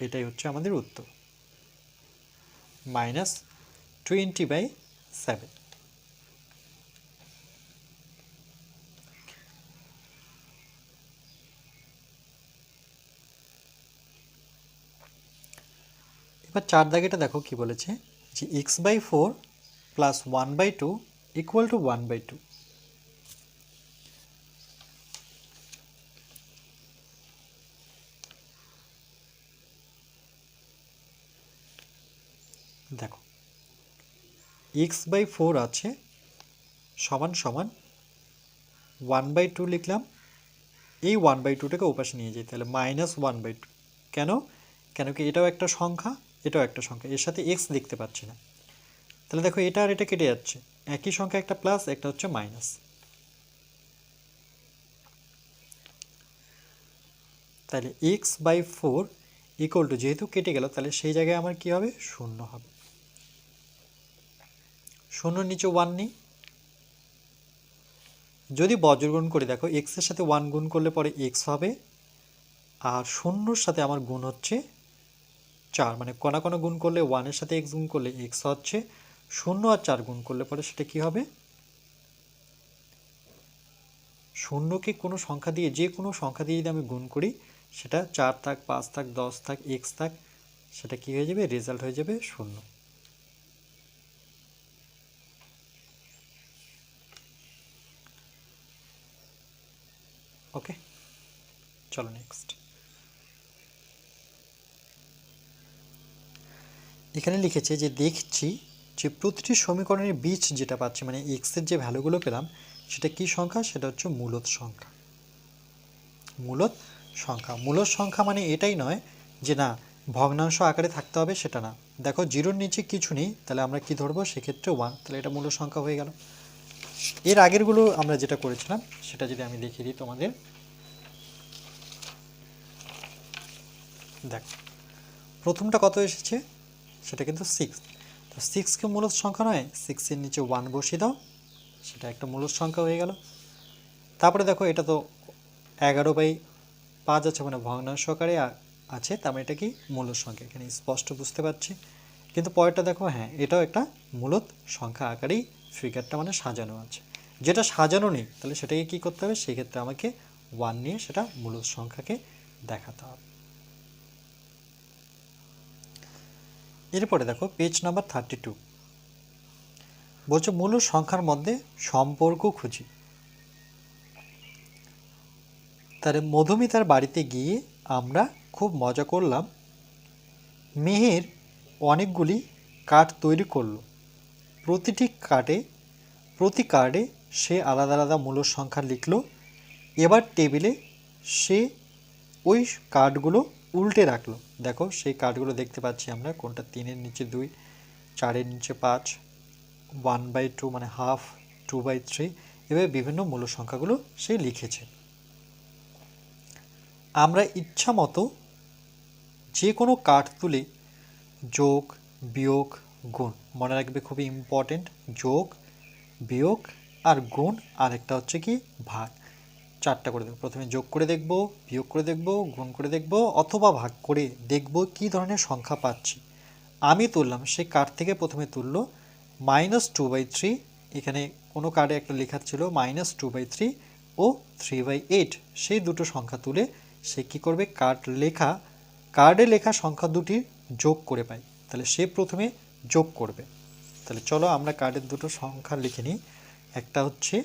এটাই হচ্ছে আমাদের উত্তর, -20/7। এবার 4 দাগেটা দেখো কি বলেছে, যে x/4 প্লাস 1/2 ইকুয়াল টু 1/2। দেখো x/4 আছে সমান সমান 1/2 লিখলাম, এই 1/2টাকে ওপাশে নিয়ে যাই, তাহলে -1/2। কেন, কেন কি এটাও একটা সংখ্যা, এটাও একটা সংখ্যা, এর সাথে x দেখতে পাচ্ছি না, তাহলে দেখো এটা আর এটা কেটে যাচ্ছে, একই সংখ্যা, একটা প্লাস একটা হচ্ছে মাইনাস, তাহলে x/4 ইকুয়াল টু, যেহেতু কেটে গেল তাহলে সেই জায়গায় আমার কি হবে, 0 হবে, 0 নিচে 1 নেই। যদি বজ্রগুণ করে দেখো, x এর সাথে 1 গুণ করলে পরে x হবে, আর 0-র সাথে আমার গুণ হচ্ছে 4, মানে কণা কণা গুণ করলে 1 এর সাথে x গুণ করলে x হচ্ছে, 0 আর 4 গুণ করলে পরে সেটা কি হবে, 0কে কোনো সংখ্যা দিয়ে, যে কোনো সংখ্যা দিয়ে যদি আমি গুণ করি, সেটা 4 থাক, 5 থাক, 10 থাক, x থাক, সেটা কি হয়ে যাবে, রেজাল্ট হয়ে যাবে 0। ওকে, চলো নেক্সট। এখানে লিখেছে যে দেখছি যে প্রতিটি সমীকরণের বীজ যেটা পাচ্ছি, মানে x এর যে ভ্যালুগুলো পেলাম, সেটা কি সংখ্যা, সেটা হচ্ছে মূলদ সংখ্যা। মূলদ সংখ্যা, মূলদ সংখ্যা মানে এটাই নয় যে না ভগ্নাংশ আকারে থাকতে হবে, সেটা না। দেখো 0-র নিচে কিছু নেই, তাহলে আমরা কি ধরবো, সেক্ষেত্রে 1, তাহলে এটা মূলদ সংখ্যা হয়ে গেল। এর আগেরগুলো আমরা যেটা করেছিলাম সেটা যদি আমি দেখিয়ে দিই তোমাদের, দেখো প্রথমটা কত এসেছে, সেটা কিন্তু 6, তো 6কে মূলদ সংখ্যা নয়, 6-এর নিচে 1 বসিয়ে দাও, সেটা একটা মূলদ সংখ্যা হয়ে গেল। তারপরে দেখো এটা তো 11/5 আছে, মানে ভগ্নাংশ আকারে আছে, তার মানে এটা কি মূলদ সংখ্যা, এখানে স্পষ্ট বুঝতে পারছি। কিন্তু পরেরটা দেখো, হ্যাঁ এটাও একটা মূলদ সংখ্যা আকারেই ফিগারটা মানে সাজানো আছে, যেটা সাজানো নেই তাহলে সেটাকে কি করতে হবে, সেক্ষেত্রে আমাকে 1 নিয়ে সেটা মূলদ সংখ্যাকে দেখাতে হবে। এরপরে দেখো পেজ নাম্বার 32 বলছে মূলদ সংখ্যার মধ্যে সম্পর্ক খুঁজি। তার মধুমিতার বাড়িতে গিয়ে আমরা খুব মজা করলাম, মেহের অনেকগুলি কার্ড তৈরি করলো, প্রতি কার্ডে সে আলাদা আলাদা মূলদ সংখ্যা লিখলো, এবার টেবিলে সে ওই কার্ডগুলো উল্টে রাখলো। দেখো সেই কার্ডগুলো দেখতে পাচ্ছি আমরা, কোনটা 3-এর নিচে 2, 4-এর নিচে 5, 1/2 মানে হাফ, 2/3, এভাবে বিভিন্ন মূলদ সংখ্যাগুলো সে লিখেছে। আমরা ইচ্ছা মতো যে কোনো কার্ড তুলে যোগ, বিয়োগ, গুণ, মনে রাখবে খুবই ইম্পর্টেন্ট, যোগ, বিয়োগ আর গুণ, আর একটা হচ্ছে কি ভাগ, 4টা করে দেবো। প্রথমে যোগ করে দেখব, বিয়োগ করে দেখব, গুণ করে দেখব, অথবা ভাগ করে দেখব কী ধরনের সংখ্যা পাচ্ছি। আমি তুললাম, সেই কার্ড থেকে প্রথমে তুললো -2/3, এখানে কোনো কার্ডে একটা লেখা ছিল -2/3 ও 3/8, সেই দুটো সংখ্যা তুলে সে কী করবে, কার্ডে লেখা সংখ্যা দুটির যোগ করে পাই, তাহলে সে প্রথমে যোগ করবে। তাহলে চলো আমরা কার্ডের দুটো সংখ্যা লিখে নিই, একটা হচ্ছে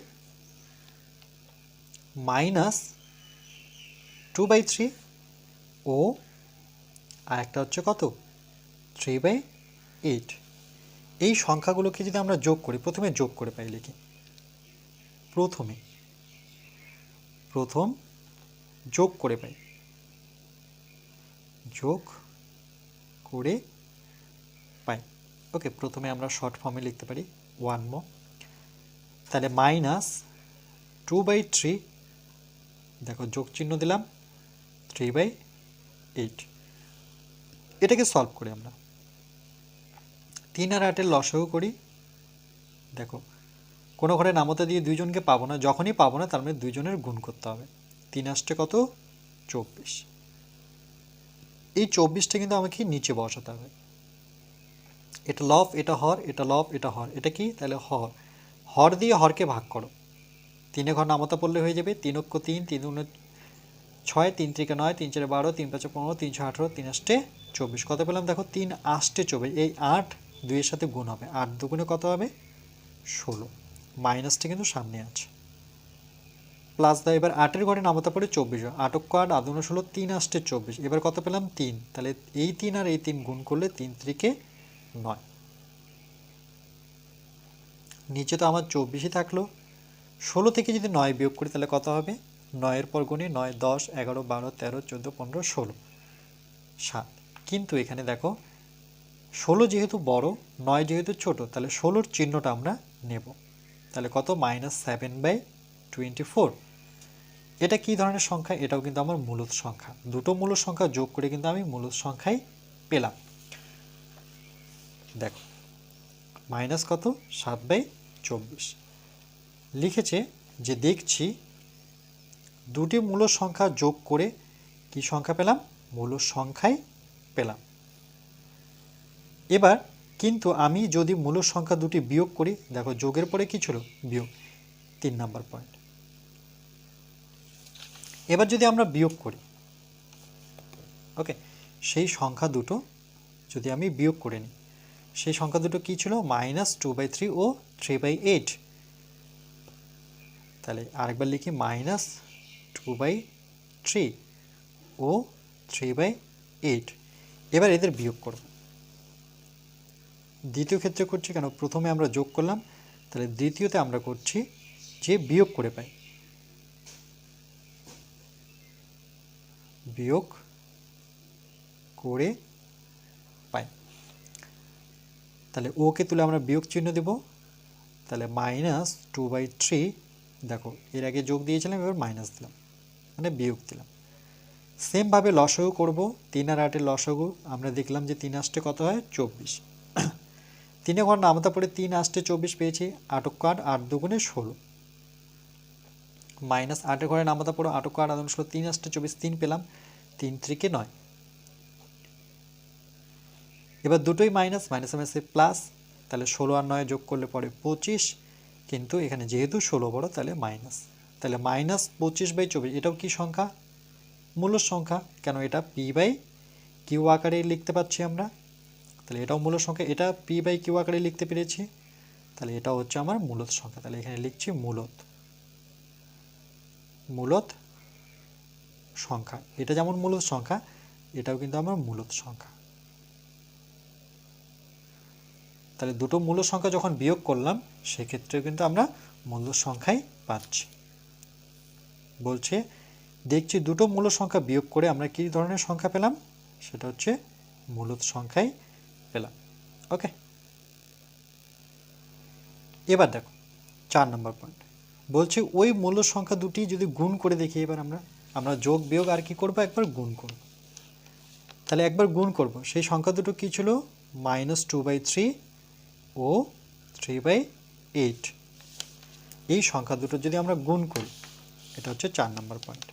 -2/3 ও আর একটা হচ্ছে কত, 3/8। 8। এই সংখ্যাগুলোকে যদি আমরা যোগ করি, প্রথমে যোগ করে পাই, লিখি প্রথম যোগ করে পাই, যোগ করে পাই। ওকে, প্রথমে আমরা শর্ট ফর্মে লিখতে পারি 1 মো, তাহলে -2/3, দেখো যোগ চিহ্ন দিলাম, 3/8। এটাকে সলভ করি আমরা, 3 আর 8-এর লসাগু করি। দেখো কোনো ঘরে নামতা দিয়ে দুইজনকে পাবো না, যখনই পাবো না তার মানে দুইজনের গুণ করতে হবে। 3 আসছে কত? 24। এই 24টা কিন্তু আমাকে নিচে বসাতে হবে। এটা লব, এটা হর, এটা লব, এটা হর, এটা কি? তাহলে হর, হর দিয়ে হরকে ভাগ করো, 3 ঘর নামতা পড়লে হয়ে যাবে। 3 অক্ষ 3, 3 দুগুণে 6, 3 3 9, 3 4 12, 3 5 15, 3 6 18, 3 8 24। কত পেলাম? দেখো 3 8 24। এই 8 2 এর সাথে গুণ হবে, 8 দুগুণে কত হবে? 16। মাইনাসটা কিন্তু সামনে আছে, প্লাস দাও। এবার 8-এর ঘরে নামতা পড়ে 24, 8 অক্ষ 8, 8 দুগুণে 16, 3 8 24। এবার কত পেলাম? 3। তাহলে এই 3 আর এই 3 গুণ করলে 3 3-কে 9। নিচে তো আমার 24ই থাকলো। 16 থেকে যদি 9 বিয়োগ করি তাহলে কত হবে? 9-এর পর গুণি, 9 10 11 12 13 14 15 16, 7। কিন্তু এখানে দেখো 16 যেহেতু বড়, 9 যেহেতু ছোট, তাহলে 16-র চিহ্নটা আমরা নেব। তাহলে কত? -7/24। এটা কি ধরনের সংখ্যা? এটাও কিন্তু আমার মূলদ সংখ্যা। দুটো মূলদ সংখ্যা যোগ করে কিন্তু আমি মূলদ সংখ্যাই পেলাম। দেখো মাইনাস কত? 7/24 লিখেছে যে দেখছি দুটি মূলদ সংখ্যা যোগ করে কি সংখ্যা পেলাম? মূলদ সংখ্যাই পেলাম। এবার কিন্তু আমি যদি মূলদ সংখ্যা দুটি বিয়োগ করি, দেখো যোগের পরে কি ছিল? বিয়োগ, 3 নাম্বার পয়েন্ট। এবার যদি আমরা বিয়োগ করি, ওকে, সেই সংখ্যা দুটো যদি আমি বিয়োগ করে নিই, সেই সংখ্যা দুটো কি ছিল? -2/3 ও 3/8। তাহলে আরেকবার লিখি -2/3 ও 3/8। এবার এদের বিয়োগ করব। দ্বিতীয় ক্ষেত্রে করছি কেন? প্রথমে আমরা যোগ করলাম, তাহলে দ্বিতীয়তে আমরা করছি যে বিয়োগ করে পাই, বিয়োগ করে পাই। তাহলে ওকে তুলে আমরা বিয়োগ চিহ্ন দেব, তাহলে -2/3, দেখো এর আগে যোগ দিয়েছিলাম, এবার মাইনাস দিলাম, মানে বিয়োগ দিলাম। সেমভাবে লসাগু করব, 3 আর 8-এর লসাগু আমরা দেখলাম যে 3 8 কত হয়? 24। 3 ঘর নামতা পড়ে 3 8 24 পেয়েছি, 8 অক্ষ 8, 8 দুগুণে 16, মাইনাস 8-এর ঘরে নামতা পড়ো 8 অক্ষ 8, 8 দুগুণে 16, 3 8 24, 3 পেলাম, 3 3-কে 9। এবার দুটোই মাইনাস, মাইনাসে মাইনাসে প্লাস, তাহলে 16 আর 9 যোগ করলে পরে 25, কিন্তু এখানে যেহেতু 16 বড় তাহলে মাইনাস। তাহলে -25/24, এটাও কি সংখ্যা? মূলদ সংখ্যা। কেন? এটা p/q আকারে লিখতে পাচ্ছি আমরা, তাহলে এটাও মূলদ সংখ্যা। এটা p/q আকারে লিখতে পেরেছি, তাহলে এটাও হচ্ছে আমার মূলদ সংখ্যা। তাহলে এখানে লিখছি মূলদ সংখ্যা। এটা যেমন মূলদ সংখ্যা, এটাও কিন্তু আমার মূলদ সংখ্যা। তাহলে দুটো মূলদ সংখ্যা যখন বিয়োগ করলাম, সেক্ষেত্রে কিন্তু আমরা মূলদ সংখ্যাই পাচ্ছি। বলছে দেখছি দুটো মূলদ সংখ্যা বিয়োগ করে আমরা কি ধরনের সংখ্যা পেলাম? সেটা হচ্ছে মূলদ সংখ্যাই পেলাম। ওকে, এবার দেখো 4 নম্বর পয়েন্ট বলছে ওই মূলদ সংখ্যা দুটি যদি গুণ করে দেখি। এবার আমরা যোগ বিয়োগ আর কি করব? একবার গুণ করব। তাহলে একবার গুণ করব, সেই সংখ্যা দুটো কি ছিল? -2/3 ও 3/8। এই সংখ্যা দুটো যদি আমরা গুণ করি, এটা হচ্ছে 4 নম্বর পয়েন্ট।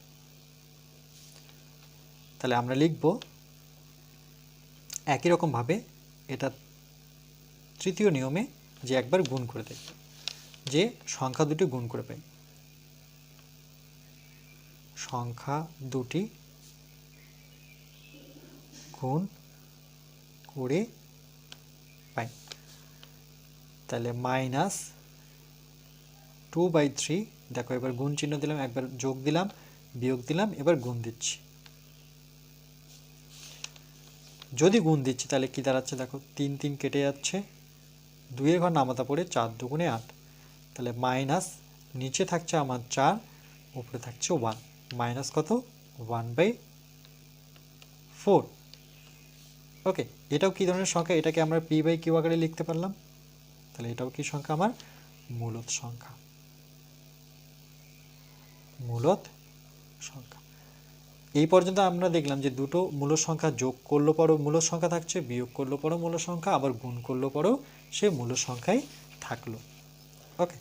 তাহলে আমরা লিখব একই রকমভাবে এটা তৃতীয় নিয়মে, যে একবার গুণ করে দেখব, যে সংখ্যা দুটি গুণ করে পাই, সংখ্যা দুটি গুণ করে পাই। তাহলে -2/3, দেখো এবার গুণ চিহ্ন দিলাম, একবার যোগ দিলাম, বিয়োগ দিলাম, এবার গুণ দিচ্ছি। যদি গুণ দিচ্ছি তাহলে কি দাঁড়াচ্ছে দেখো, 3 3 কেটে যাচ্ছে, 2 এর ঘর নামাতা পড়ে 4 2 8, তাহলে মাইনাস নিচে থাকছে আমার 4, উপরে থাকছে 1, মাইনাস কত 1/4। ওকে, এটাও কি ধরনের সংখ্যা, এটাকে আমরা p/q আকারে লিখতে পারলাম, তাহলে এটাও কি সংখ্যা, আমার মূলদ সংখ্যা, মূলদ সংখ্যা। এই পর্যন্ত আমরা দেখলাম যে দুটো মূল সংখ্যা যোগ করলে পরেও মূল সংখ্যা থাকছে, বিয়োগ করলে পরেও মূল সংখ্যা, আবার গুণ করলে পরেও সে মূল সংখ্যাই থাকলো। ওকে,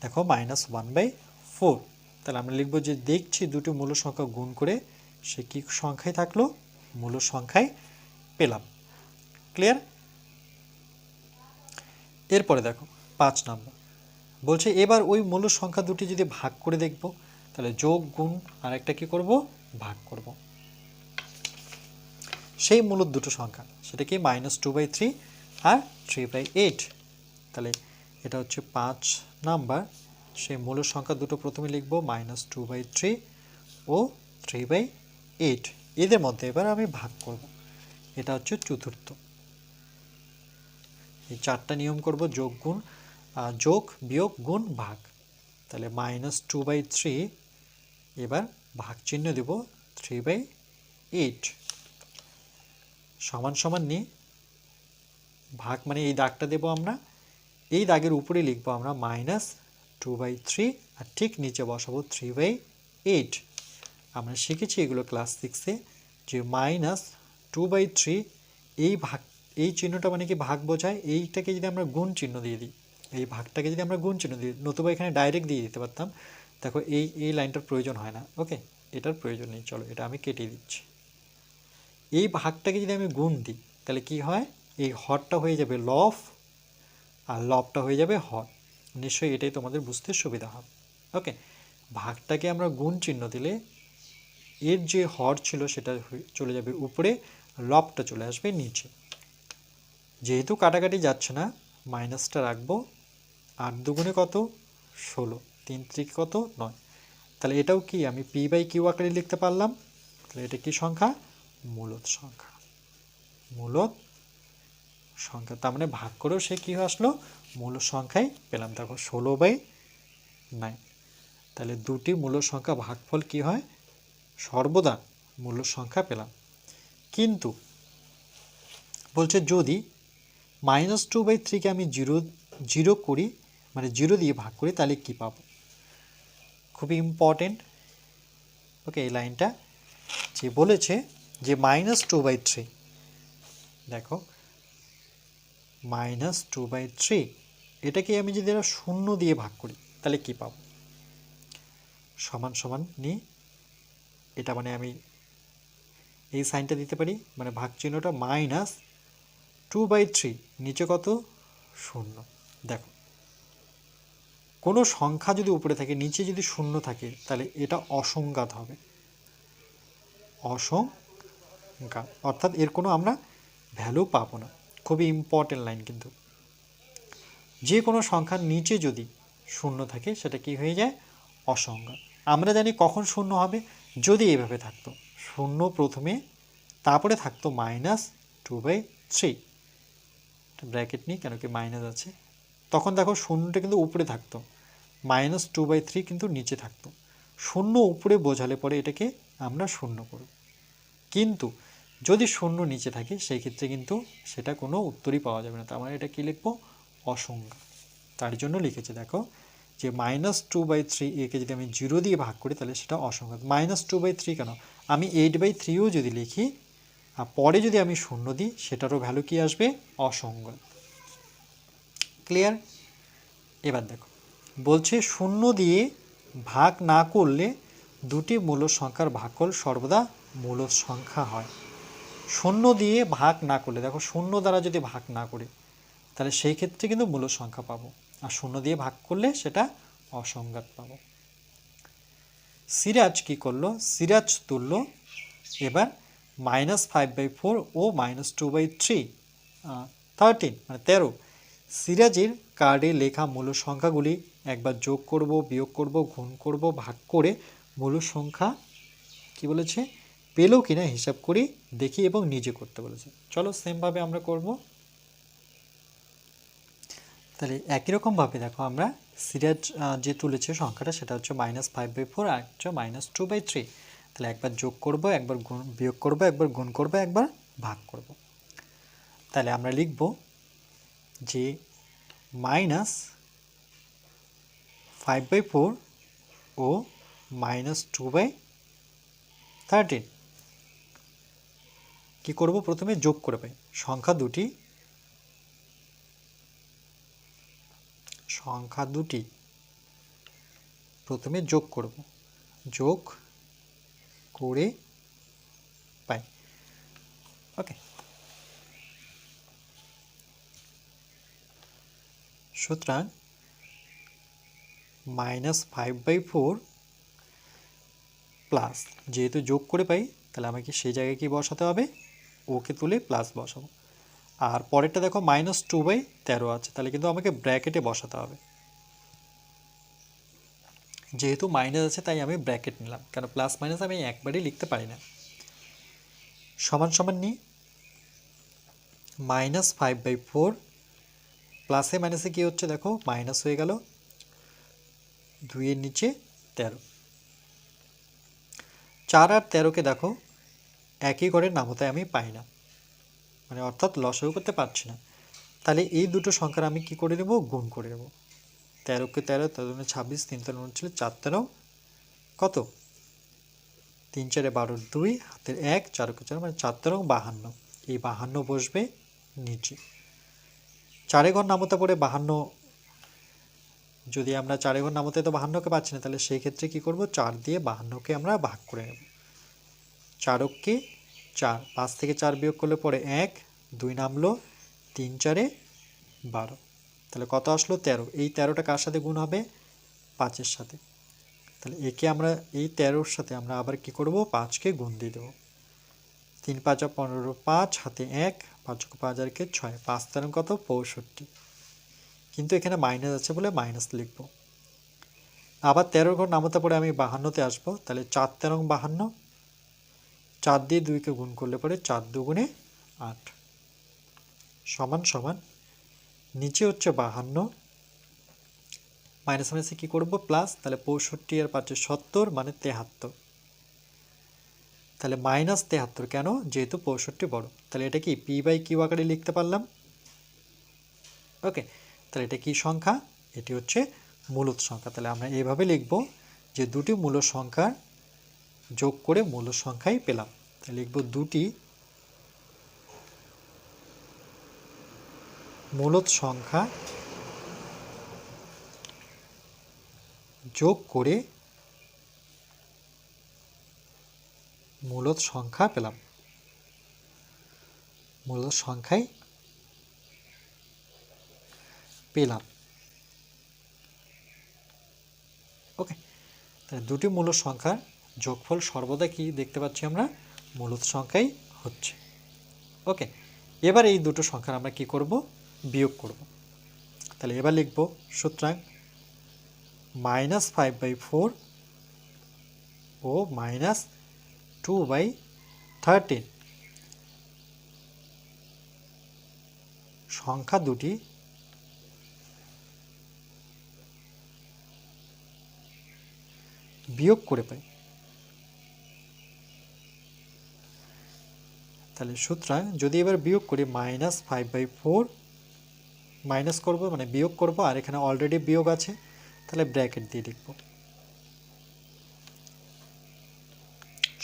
দেখো -1/4, তাহলে আমরা লিখবো যে দেখছি দুটো মূল সংখ্যা গুণ করে সে কি সংখ্যায় থাকলো, মূল সংখ্যায় পেলাম। ক্লিয়ার? এরপরে দেখো 5 নম্বর বলছে এবার ওই মূল সংখ্যা দুটি যদি ভাগ করে দেখব, তাহলে যোগ গুণ আর একটা কি করব, ভাগ করব। সেই মূলত দুটো সংখ্যা, সেটা কি -2/3 আর 3/8, তাহলে এটা হচ্ছে 5 নাম্বার। সেই মূল সংখ্যা দুটো প্রথমে লিখব -2/3 ও 3/8, এদের মধ্যে এবার আমি ভাগ করব, এটা হচ্ছে চতুর্থ। এই 4টা নিয়ম করব, যোগ গুণ, যোগ বিয়োগ গুণ ভাগ, তাহলে -2/3, এবার ভাগ চিহ্ন দেব 3/8, সমান সমান নিয়ে ভাগ মানে এই দাগটা দেব আমরা, এই দাগের উপরে লিখবো আমরা -2/3 আর ঠিক নিচে বসাবো 3/8। আমরা শিখেছি এগুলো ক্লাস 6-এ যে -2/3 এই ভাগ, এই চিহ্নটা মানে কি ভাগ বোঝায়, এইটাকে যদি আমরা গুণ চিহ্ন দিয়ে দিই, এই ভাগটাকে যদি আমরা গুণ চিহ্ন দিই, নতুবা এখানে ডাইরেক্ট দিয়ে দিতে পারতাম, দেখো এই লাইনটার প্রয়োজন হয় না। ওকে, এটার প্রয়োজন নেই, চলো এটা আমি কেটে দিচ্ছি। এই ভাগটাকে যদি আমি গুণ দিই তাহলে কি হয়, এই হরটা হয়ে যাবে লব আর লবটা হয়ে যাবে হর, নিশ্চয়ই এটাই তোমাদের বুঝতে সুবিধা হবে। ওকে, ভাগটাকে আমরা গুণ চিহ্ন দিলে এর যে হর ছিল সেটা চলে যাবে উপরে, লবটা চলে আসবে নিচে। যেহেতু কাটাকাটি যাচ্ছে না, মাইনাসটা রাখবো, 8 দুগুণে কত 16, 3 3 কত 9, তাহলে এটাও কি আমি p/q আকারে লিখতে পারলাম, তাহলে এটা কি সংখ্যা, মূলদ সংখ্যা, মূলদ সংখ্যা। তার মানে ভাগ করেও সে কি আসলো, মূল সংখ্যায় পেলাম, দেখো 16/9, তাহলে দুটি মূল সংখ্যা ভাগফল কি হয়, সর্বদা মূল সংখ্যা পেলাম। কিন্তু বলছে যদি -2/3 কে আমি জিরো করি, মানে 0 দিয়ে ভাগ করি, তাহলে কি পাবো, খুবই ইম্পর্টেন্ট। ওকে, এই লাইনটা যে বলেছে যে -2/3, দেখো -2/3 এটাকে আমি যদি এরা 0 দিয়ে ভাগ করি তাহলে কি পাবো, সমান সমান নিয়ে এটা মানে আমি এই সাইনটা দিতে পারি, মানে ভাগ চিহ্নটা -2/3, নিচে কত 0। দেখো কোনো সংখ্যা যদি উপরে থাকে নিচে যদি 0 থাকে তাহলে এটা অসংজ্ঞাত হবে, অসংজ্ঞাত, অর্থাৎ এর কোনো আমরা ভ্যালু পাবো না। খুবই ইম্পর্টেন্ট লাইন কিন্তু, যে কোনো সংখ্যার নিচে যদি 0 থাকে সেটা কি হয়ে যায়, অসংজ্ঞাত। আমরা জানি কখন 0 হবে, যদি এইভাবে থাকতো 0 প্রথমে, তারপরে থাকতো -2/3, ব্র্যাকেট নিই কেন কি মাইনাস আছে, তখন দেখো 0টা কিন্তু উপরে থাকতো, -2/3 কিন্তু নিচে থাকতো। 0 উপরে বোঝালে পরে এটাকে আমরা 0 করব, কিন্তু যদি 0 নিচে থাকে সেই ক্ষেত্রে কিন্তু সেটা কোনো উত্তরই পাওয়া যাবে না, তার মানে এটা কি লিখবো, অসংজ্ঞাত। তার জন্য লিখেছে দেখো যে -2/3 একে যদি আমি 0 দিয়ে ভাগ করি তাহলে সেটা অসংজ্ঞাত। -2/3 কেন, আমি 8/3ও যদি লিখি আর পরে যদি আমি 0 দিই সেটারও ভ্যালু কি আসবে, অসংজ্ঞাত। ক্লিয়ার? এবার দেখো বলছে 0 দিয়ে ভাগ না করলে দুটি মূল সংখ্যার ভাগফল সর্বদা মূলদ সংখ্যা হয়। 0 দিয়ে ভাগ না করলে, দেখো 0 দ্বারা যদি ভাগ না করি তাহলে সেই ক্ষেত্রে কিন্তু মূলদ সংখ্যা পাবো, আর 0 দিয়ে ভাগ করলে সেটা অসংজ্ঞাত পাবো। সিরাজ কি করলো, সিরাজ তুললো এবার -5/4 ও -2/3, 13 মানে 13, সিরাজের কার্ডে লেখা মূল সংখ্যাগুলি একবার যোগ করব, বিয়োগ করব, গুণ করব, ভাগ করে মূল সংখ্যা কি বলেছে পেলো কিনা হিসাব করি দেখি এবং নিজে করতে বলেছে। চলো সেমভাবে আমরা করব। তাহলে একই রকমভাবে দেখো আমরা সিরিয়াজ যে তুলেছে সংখ্যাটা সেটা হচ্ছে -5/4 আর হচ্ছে -2/3। তাহলে একবার যোগ করব, একবার বিয়োগ করব, একবার গুণ করব, একবার ভাগ করব। তাহলে আমরা লিখব যে -5/4 ও -2/13 কি করব, প্রথমে যোগ করে পাই সংখ্যা দুটি প্রথমে যোগ করব, যোগ করে পাই। ওকে, সুতরাং -5/4 প্লাস, যেহেতু যোগ করে পাই তাহলে আমাকে সেই জায়গায় কি বসাতে হবে, ওকে তুলে প্লাস বসাবো। আর পরেরটা দেখো -2/13 আছে, তাহলে কিন্তু আমাকে ব্র্যাকেটে বসাতে হবে। যেহেতু মাইনাস আছে তাই আমি ব্র্যাকেট নিলাম, কারণ প্লাস মাইনাস আমি একবারেই লিখতে পারি না। সমান সমান নিই, -5/4 প্লাসে মাইনাসে কী হচ্ছে দেখো, মাইনাস হয়ে গেল, 2-এর নিচে 13। 4 আর 13কে দেখো একই ঘরের নামতায় আমি পাই না, মানে অর্থাৎ লসাগু করতে পারছি না। তাহলে এই দুটো সংখ্যার আমি কি করে নেব, গুণ করে নেব। 13কে 13, 13 26, 3 13 29, 4 13 কত, 3 4 12, 2 হাতের 1, 4কে 4 মানে 4 13 52। এই 52 বসবে নিচে। 4 ঘর নামতা পড়ে 52, যদি আমরা 4 ঘর নামতায় তো 52কে পাচ্ছি না, তাহলে সেই ক্ষেত্রে কি করব, 4 দিয়ে 52কে আমরা ভাগ করে নেব। 4কে 4, 5 থেকে 4 বিয়োগ করলে পরে 1, 2 নামলো, 3 4 12, তাহলে কত আসলো 13। এই 13টা কার সাথে গুণ হবে, 5-এর সাথে। তাহলে একে আমরা এই 13-র সাথে আমরা আবার কি করব, 5কে গুণ দিয়ে দেবো। 3 5 15, 5 হাতে 1, 5 5 আর 6, 5 13 কত, 65। কিন্তু এখানে মাইনাস আছে বলে মাইনাস লিখব। আবার 13 ঘর নামতে পরে আমি 52তে আসবো, তাহলে 4 13 52, 4 দিয়ে 2কে গুণ করলে পরে 4 2 গুণে 8 সমান সমান, নিচে হচ্ছে 52, মাইনাস মাইনাসে কী করবো, প্লাস, তাহলে 65 আর 5 70 মানে 73। তাহলে -73 কেন, যেহেতু 65 বড়, তাহলে এটা কি p/q আকারে লিখতে পারলাম। ওকে, তাহলে এটা কি সংখ্যা, এটি হচ্ছে মূলদ সংখ্যা। তাহলে আমরা এইভাবে লিখব যে দুটি মূলদ সংখ্যার যোগ করে মূলদ সংখ্যাই পেলাম। তাহলে লিখব দুটি মূলদ সংখ্যা যোগ করে মূলদ সংখ্যা পেলাম, মূলদ সংখ্যাই পেলাম। ওকে, তাহলে দুটি মূলদ সংখ্যার যোগফল সর্বদা কি দেখতে পাচ্ছি আমরা, মূলদ সংখ্যাই হচ্ছে। ওকে, এবার এই দুটো সংখ্যার আমরা কি করব, বিয়োগ করব। তাহলে এবার লিখব, সুতরাং -5/4 ও -2/13 সংখ্যা দুটি বিয়োগ করে পাই। তাহলে সুতরাং যদি এবার বিয়োগ করি, -5/4 মাইনাস করব মানে বিয়োগ করব, আর এখানে অলরেডি বিয়োগ আছে, তাহলে ব্র্যাকেট দিয়ে লিখব,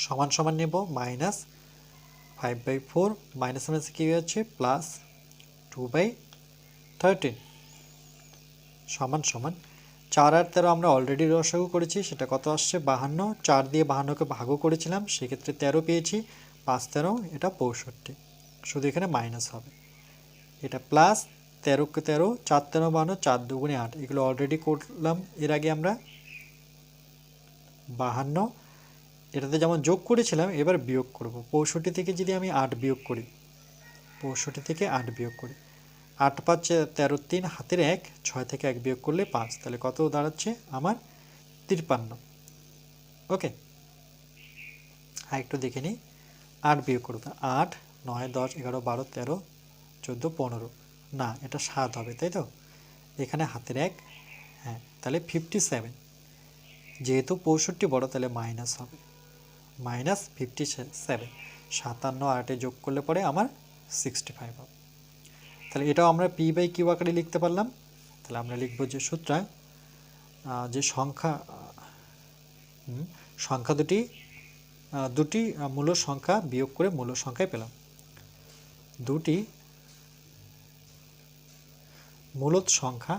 সমান সমান নেব, -5/4 মাইনাস মাইনাস কি হচ্ছে, প্লাস 2/13 সমান সমান 4 আর 13 আমরা অলরেডি রসাগু করেছি, সেটা কত আসছে, 52। 4 দিয়ে 52কে ভাগও করেছিলাম, সেক্ষেত্রে 13 পেয়েছি, 5 13 এটা 65, শুধু এখানে মাইনাস হবে। এটা প্লাস 13কে 13, 4 13 52, 4 2 গুণে 8, এগুলো অলরেডি করলাম এর আগে আমরা। 52 এটাতে যেমন যোগ করেছিলাম, এবার বিয়োগ করব। 65 থেকে যদি আমি 8 বিয়োগ করি, 65 থেকে 8 বিয়োগ করি, 8 5 13 3 হাতের 1, 6 থেকে 1 বিয়োগ করলে 5, তাহলে কত দাঁড়াচ্ছে আমার 53। ওকে, আর একটু দেখে নিই, 8 বিয়োগ করব, 8, 9, 10, 11, 12, 13, 14, 15, না এটা 7 হবে, তাই তো? এখানে হাতের 1, হ্যাঁ, তাহলে 57, যেহেতু 65 বড় তাহলে মাইনাস হবে, মাইনাস 57, 57 8-এ যোগ করলে পরে আমার 65 হবে। তাহলে এটাও আমরা পি বাই কিউ আকারে লিখতে পারলাম। তাহলে আমরা লিখব যে সুতরাং যে সংখ্যা দুটি মূল সংখ্যা বিয়োগ করে মূল সংখ্যায় পেলাম, দুটি মূলদ সংখ্যা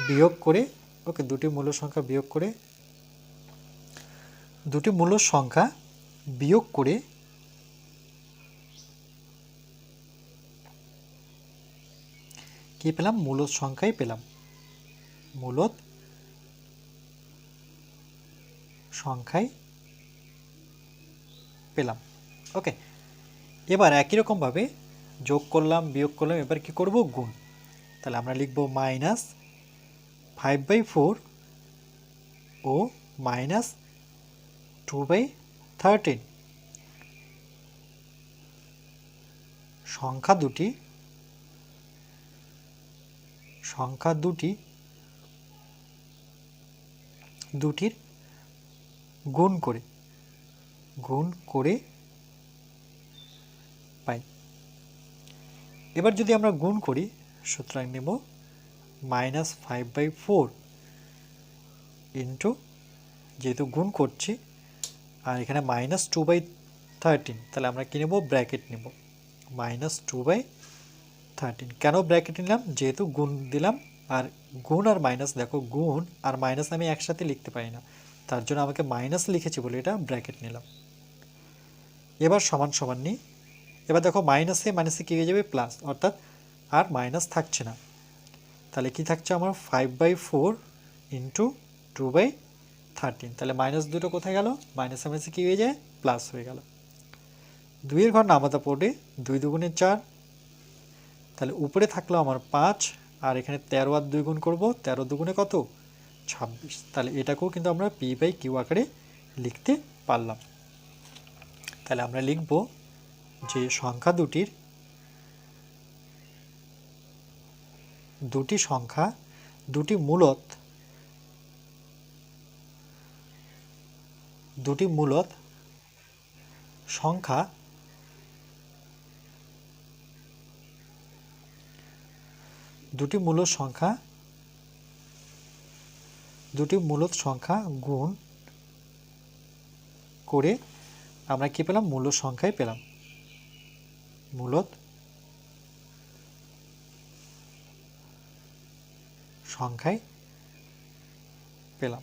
বিয়োগ করে, ওকে, দুটি মূল সংখ্যা বিয়োগ করে কি পেলাম? মূলদ সংখ্যাই পেলাম, মূলদ সংখ্যাই পেলাম। ওকে, এবার একই রকমভাবে যোগ করলাম, বিয়োগ করলাম, এবার কি করব? গুণ। তাহলে আমরা লিখব -5/4 ও -2/13 সংখ্যা দুটির গুণ করে পাই। এবার যদি আমরা গুণ করি, সুতরাং নেব -5/4 ইন্টু, যেহেতু গুণ করছি আর এখানে -2/13, তাহলে আমরা কি নেব? ব্র্যাকেট নেব, -2/13। কেন ব্র্যাকেট নিলাম? যেহেতু গুণ দিলাম, আর গুণ আর মাইনাস, দেখো গুণ আর মাইনাস আমি একসাথে লিখতে পারি না, তার জন্য আমাকে মাইনাস লিখেছি বলে এটা ব্র্যাকেট নিলাম। এবার সমান সমান নিই, এবার দেখো মাইনাসে কি হয়ে যাবে? প্লাস, অর্থাৎ আর মাইনাস থাকছে না। তাহলে কি থাকছে আমার? 5/4 ইন্টু 2/13। তাহলে মাইনাস দুটো কোথায় গেল? মাইনাসে মাইনাসে কী হয়ে যায়? প্লাস হয়ে গেল। 2-এর ঘর নামাতে পড়ে 2 দুগুণে 4, তাহলে উপরে থাকলো আমার 5, আর এখানে 13 আর 2 গুণ করবো, 13 দুগুণে কত? 26। তাহলে এটাকেও কিন্তু আমরা পি বাই কিউ আকারে লিখতে পারলাম। তাহলে আমরা লিখব যে সংখ্যা দুটি মূলদ সংখ্যা গুণ করে আমরা কি পেলাম? মূল সংখ্যায় পেলাম, মূলদ সংখ্যায় পেলাম।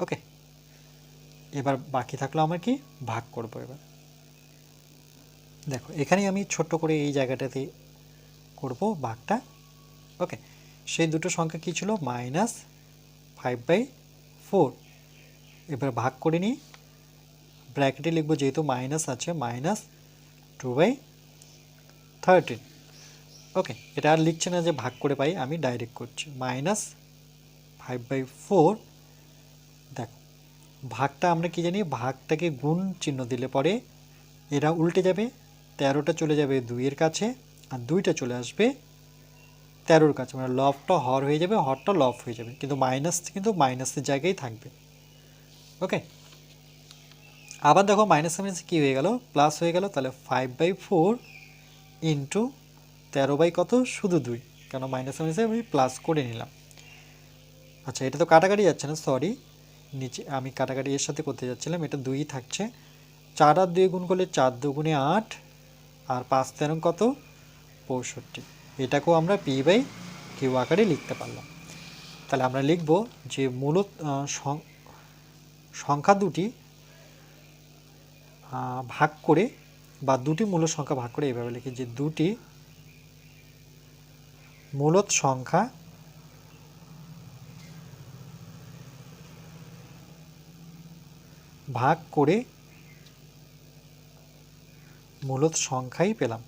ওকে, এবার বাকি থাকলো আমার কি? ভাগ করব। এবার দেখো এখানে আমি ছোট্ট করে এই জায়গাটাতে করব ভাগটা। ওকে, সেই দুটো সংখ্যা কি ছিল? -5/4। এবার ভাগ করে নিই, ব্র্যাকেটে লিখব, যেহেতু মাইনাস আছে, -2/13। ওকে, এটা আর লিখছে না যে ভাগ করে পাই, আমি ডাইরেক্ট করছি, -5/4। দেখো ভাগটা আমরা কি জানি? ভাগটাকে গুণ চিহ্ন দিলে পরে এরা উল্টে যাবে, 13টা চলে যাবে 2-এর কাছে, আর 2টা চলে আসবে 13-র কাছে, মানে লবটা হর হয়ে যাবে, হরটা লব হয়ে যাবে, কিন্তু মাইনাসের জায়গায় থাকবে। ওকে, আবার দেখো মাইনাস মাইনাস কী হয়ে গেল? প্লাস হয়ে গেল। তাহলে 5/4 ইন্টু 13 কত? শুধু 2, কেন মাইনাস মাইনাসে আমি প্লাস করে নিলাম। আচ্ছা, এটা তো কাটাকাটি যাচ্ছে না, সরি, নিচে আমি কাটাকাটি এর সাথে করতে যাচ্ছিলাম, এটা 2 থাকছে। 4 আর 2 গুণ করলে 4 দুগুণে 8, আর 5 13 কত? 65। এটাকেও আমরা পি বাই কিউ আকারে লিখতে পারলাম। তাহলে আমরা লিখব যে মূলত সংখ্যা দুটি ভাগ করে, বা দুটি মূল সংখ্যা ভাগ করে, এভাবে লিখি যে দুটি মূলদ সংখ্যা ভাগ করে মূলদ সংখ্যাই পেলাম।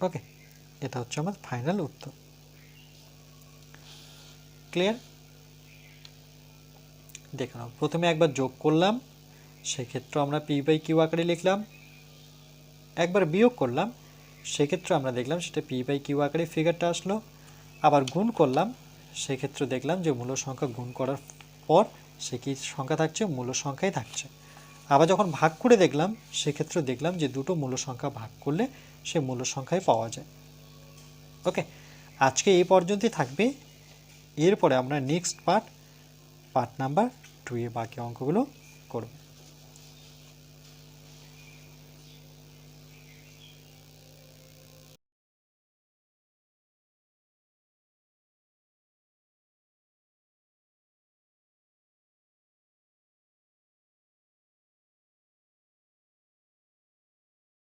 ওকে, এটা হচ্ছে আমার ফাইনাল উত্তর। ক্লিয়ার? দেখে নাও, প্রথমে একবার যোগ করলাম, সেক্ষেত্রে আমরা পি বাই কিউ আকারে লিখলাম। একবার বিয়োগ করলাম, সেক্ষেত্রে আমরা দেখলাম সেটা পি বাই কিউ আকারে ফিগারটা আসলো। আবার গুণ করলাম, সেক্ষেত্রে দেখলাম যে মূল সংখ্যা গুণ করার পর সে কি সংখ্যা থাকছে, মূল সংখ্যাই থাকছে। আবার যখন ভাগ করে দেখলাম, সেক্ষেত্রে দেখলাম যে দুটো মূল সংখ্যা ভাগ করলে সে মূল সংখ্যাই পাওয়া যায়। ওকে, আজকে এই পর্যন্তই থাকবে। এরপরে আমরা নেক্সট পার্ট নাম্বার 2 এ বাকি অঙ্কগুলো করব।